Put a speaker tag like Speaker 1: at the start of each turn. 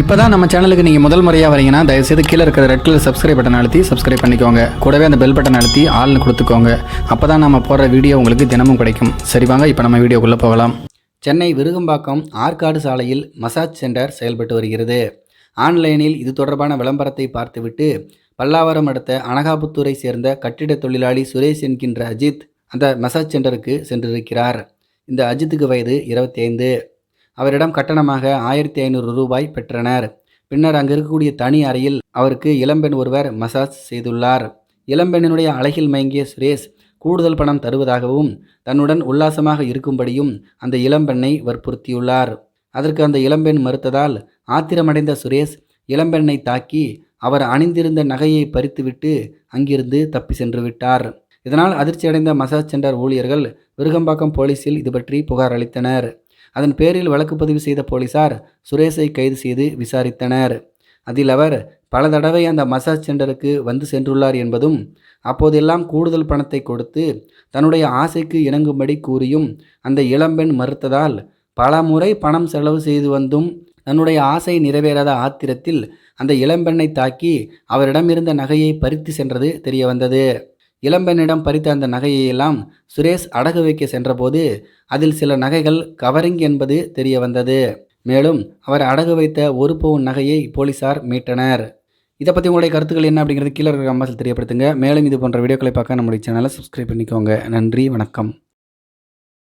Speaker 1: இப்போ தான் நம்ம சேனலுக்கு நீங்கள் முதல் முறையாக வரீங்கன்னா தயவுசெய்து கீழே இருக்கிற ரெட் கலர் சப்ஸ்கிரைப் பட்டன் அழுத்தி சப்ஸ்கிரைப் பண்ணிக்கோங்க. கூடவே அந்த பெல் பட்டன் அழுத்தி ஆள்னு கொடுத்துக்கோங்க. அப்போ தான் நம்ம போடுற வீடியோ உங்களுக்கு தினமும் கிடைக்கும். சரி வாங்க இப்போ நம்ம வீடியோக்குள்ளே போகலாம். சென்னை விருகம்பாக்கம் ஆற்காடு சாலையில் மசாஜ் சென்டர் செயல்பட்டு வருகிறது. ஆன்லைனில் இது தொடர்பான விளம்பரத்தை பார்த்துவிட்டு பல்லாவரம் அடுத்த அனகாபுத்தூரை சேர்ந்த கட்டிட தொழிலாளி சுரேஷ் என்கின்ற அஜித் அந்த மசாஜ் சென்டருக்கு சென்றிருக்கிறார். இந்த அஜித்துக்கு வயது 25. அவரிடம் கட்டணமாக 1500 ரூபாய் பெற்றனர். பின்னர் அங்கு இருக்கக்கூடிய தனி அறையில் அவருக்கு இளம்பெண் ஒருவர் மசாஜ் செய்துள்ளார். இளம்பெண்ணினுடைய அழகில் மயங்கிய சுரேஷ் கூடுதல் பணம் தருவதாகவும் தன்னுடன் உல்லாசமாக இருக்கும்படியும் அந்த இளம்பெண்ணை வற்புறுத்தியுள்ளார். அதற்கு அந்த இளம்பெண் மறுத்ததால் ஆத்திரமடைந்த சுரேஷ் இளம்பெண்ணை தாக்கி அவர் அணிந்திருந்த நகையை பறித்துவிட்டு அங்கிருந்து தப்பி சென்று விட்டார். இதனால் அதிர்ச்சியடைந்த மசாஜ் சென்டர் ஊழியர்கள் விருகம்பாக்கம் போலீசில் இது பற்றி புகார் அளித்தனர். அதன் பேரில் வழக்கு பதிவு செய்த போலீசார் சுரேஷை கைது செய்து விசாரித்தனர். அதில் அவர் பல தடவை அந்த மசாஜ் சென்டருக்கு வந்து சென்றுள்ளார் என்பதும், அப்போதெல்லாம் கூடுதல் பணத்தை கொடுத்து தன்னுடைய ஆசைக்கு இணங்கும்படி கூறியும் அந்த இளம்பெண் மறுத்ததால் பல முறை பணம் செலவு செய்து வந்தும் தன்னுடைய ஆசை நிறைவேறாத ஆத்திரத்தில் அந்த இளம்பெண்ணை தாக்கி அவரிடமிருந்த நகையை பறித்து சென்றது தெரிய வந்தது. இளம்பெண்ணிடம் பறித்த அந்த நகையெல்லாம் சுரேஷ் அடகு வைக்க சென்றபோது அதில் சில நகைகள் கவரிங் என்பது தெரிய வந்தது. மேலும் அவர் அடகு வைத்த 1 பவுன் நகையை போலீசார் மீட்டனர். இதை பற்றி உங்களுடைய கருத்துக்கள் என்ன அப்படிங்கிறது கீழே இருக்கிற கமெண்ட்ஸில் தெரியப்படுத்துங்க. மேலும் இது போன்ற வீடியோக்களை பார்க்க நம்முடைய சேனலை சப்ஸ்கிரைப் பண்ணிக்கோங்க. நன்றி, வணக்கம்.